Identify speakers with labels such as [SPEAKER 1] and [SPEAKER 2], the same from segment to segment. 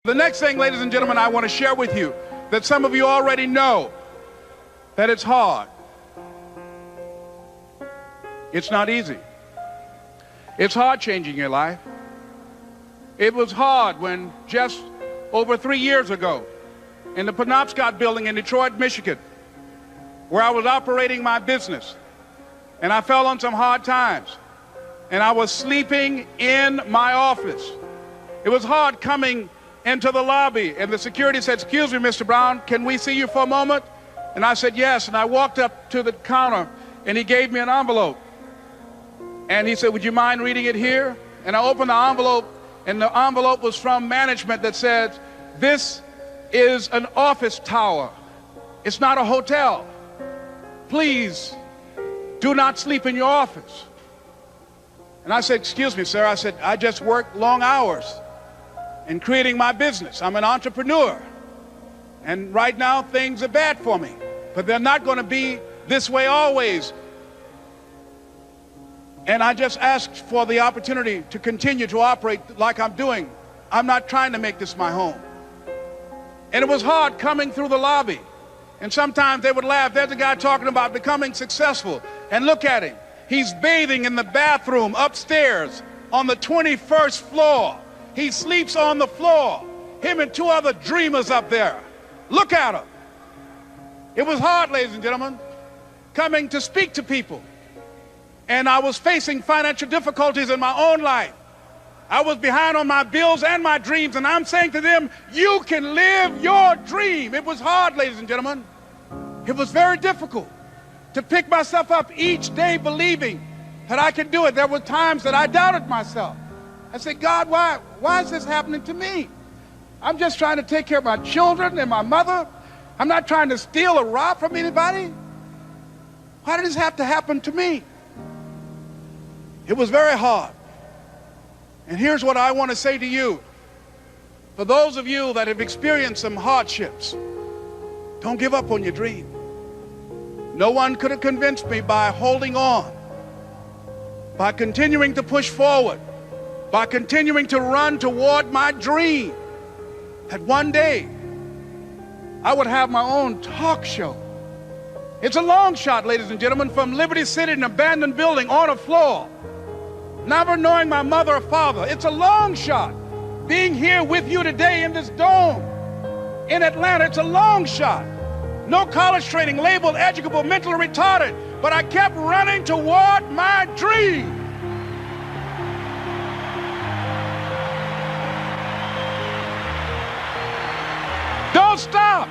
[SPEAKER 1] The next thing, ladies and gentlemen, I want to share with you that some of you already know that it's hard. It's not easy. It's hard changing your life. It was hard when just over 3 years ago in the Penobscot building in Detroit, Michigan, where I was operating my business, and I fell on some hard times, and I was sleeping in my office. It was hard coming into the lobby, and the security said, "Excuse me, Mr. Brown, can we see you for a moment?" And I said, "Yes." And I walked up to the counter, and he gave me an envelope. And he said, "Would you mind reading it here?" And I opened the envelope, and the envelope was from management that said, "This is an office tower. It's not a hotel. Please do not sleep in your office." And I said, "Excuse me, sir." I said, "I just work long hours in creating my business. I'm an entrepreneur. And right now things are bad for me, but they're not going to be this way always. And I just asked for the opportunity to continue to operate like I'm doing. I'm not trying to make this my home." And it was hard coming through the lobby. And sometimes they would laugh. There's a guy talking about becoming successful. And look at him. He's bathing in the bathroom upstairs on the 21st floor. He sleeps on the floor. Him and 2 other dreamers up there. Look at him. It was hard, ladies and gentlemen, coming to speak to people. And I was facing financial difficulties in my own life. I was behind on my bills and my dreams, and I'm saying to them, "You can live your dream." It was hard, ladies and gentlemen. It was very difficult to pick myself up each day believing that I could do it. There were times that I doubted myself. I said, "God, why is this happening to me? I'm just trying to take care of my children and my mother. I'm not trying to steal or rob from anybody. Why did this have to happen to me?" It was very hard. And here's what I want to say to you. For those of you that have experienced some hardships, don't give up on your dream. No one could have convinced me by holding on, by continuing to push forward, by continuing to run toward my dream, that one day I would have my own talk show. It's a long shot, ladies and gentlemen, from Liberty City, an abandoned building on a floor, never knowing my mother or father. It's a long shot. Being here with you today in this dome in Atlanta, it's a long shot. No college training, labeled educable, mentally retarded, but I kept running toward my dream. Don't stop.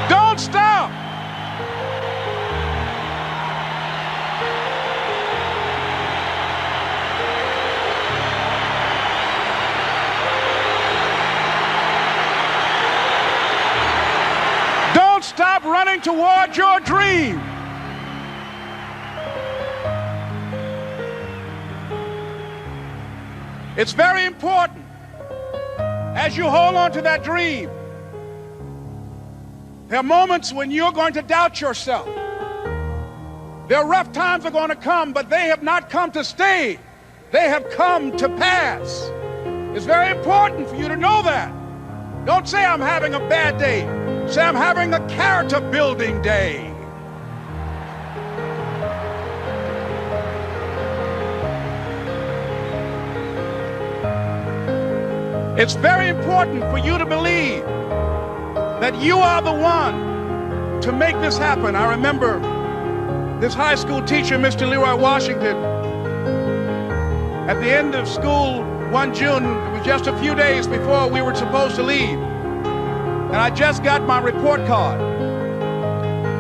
[SPEAKER 1] Don't stop. Don't stop running toward your dream. It's very important as you hold on to that dream. There are moments when you're going to doubt yourself. There are rough times are going to come, but they have not come to stay. They have come to pass. It's very important for you to know that. Don't say, "I'm having a bad day." Say, "I'm having a character building day." It's very important for you to believe that you are the one to make this happen. I remember this high school teacher, Mr. Leroy Washington, at the end of school one June, it was just a few days before we were supposed to leave, and I just got my report card,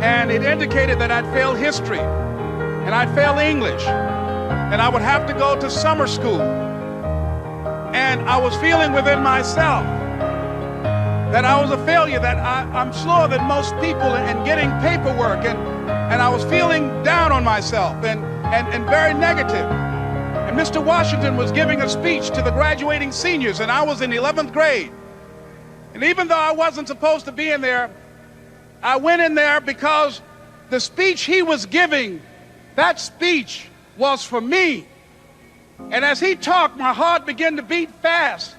[SPEAKER 1] and it indicated that I'd failed history, and I'd failed English, and I would have to go to summer school. And I was feeling within myself that I was a failure, that I'm slower than most people in getting paperwork, and I was feeling down on myself and very negative. And Mr. Washington was giving a speech to the graduating seniors, and I was in 11th grade. And even though I wasn't supposed to be in there, I went in there because the speech he was giving, that speech was for me. And as he talked, my heart began to beat fast.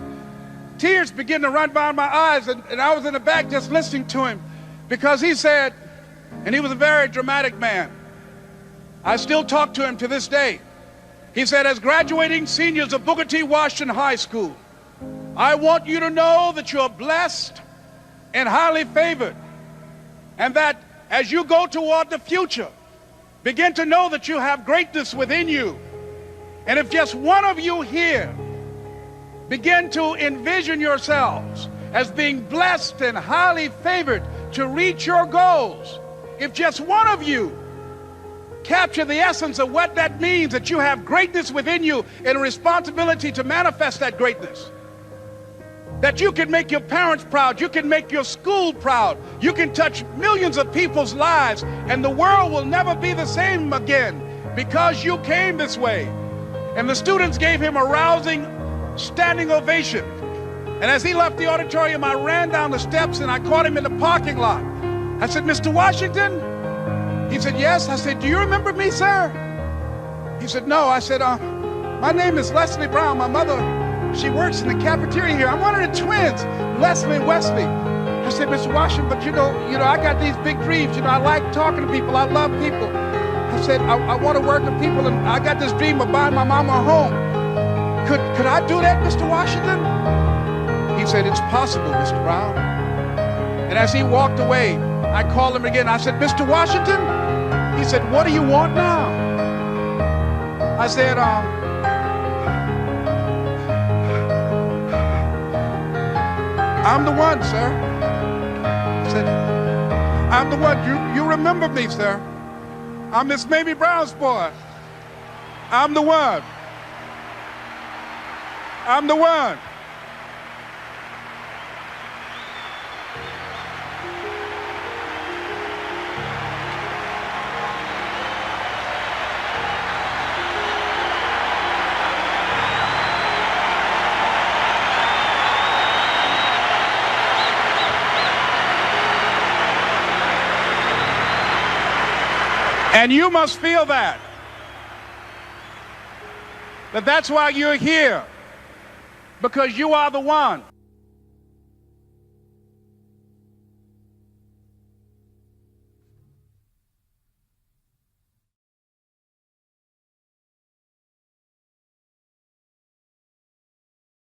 [SPEAKER 1] Tears began to run down my eyes, and I was in the back just listening to him, because he said, and he was a very dramatic man. I still talk to him to this day. He said, as graduating seniors of Booker T. Washington High School, I want you to know that you're blessed and highly favored, and that as you go toward the future, begin to know that you have greatness within you. And if just one of you here begin to envision yourselves as being blessed and highly favored to reach your goals, if just one of you capture the essence of what that means, that you have greatness within you and a responsibility to manifest that greatness, that you can make your parents proud, you can make your school proud, you can touch millions of people's lives, and the world will never be the same again because you came this way. And the students gave him a rousing standing ovation. And as he left the auditorium, I ran down the steps and I caught him in the parking lot. I said, Mr. Washington? He said, yes. I said, do you remember me, sir? He said, no. I said, my name is Leslie Brown. My mother, she works in the cafeteria here. I'm one of the twins, Leslie and Wesley. I said, Mr. Washington, but you know, I got these big dreams. I like talking to people. I love people. I said, I want to work with people, and I got this dream of buying my mama a home. Could I do that, Mr. Washington? He said, it's possible, Mr. Brown. And as he walked away, I called him again. I said, Mr. Washington? He said, what do you want now? I said, I'm the one, sir. I said, I'm the one. You remember me, sir. I'm Miss Mamie Brown's boy. I'm the one. I'm the one. And you must feel that. That's why you're here. Because you are the one.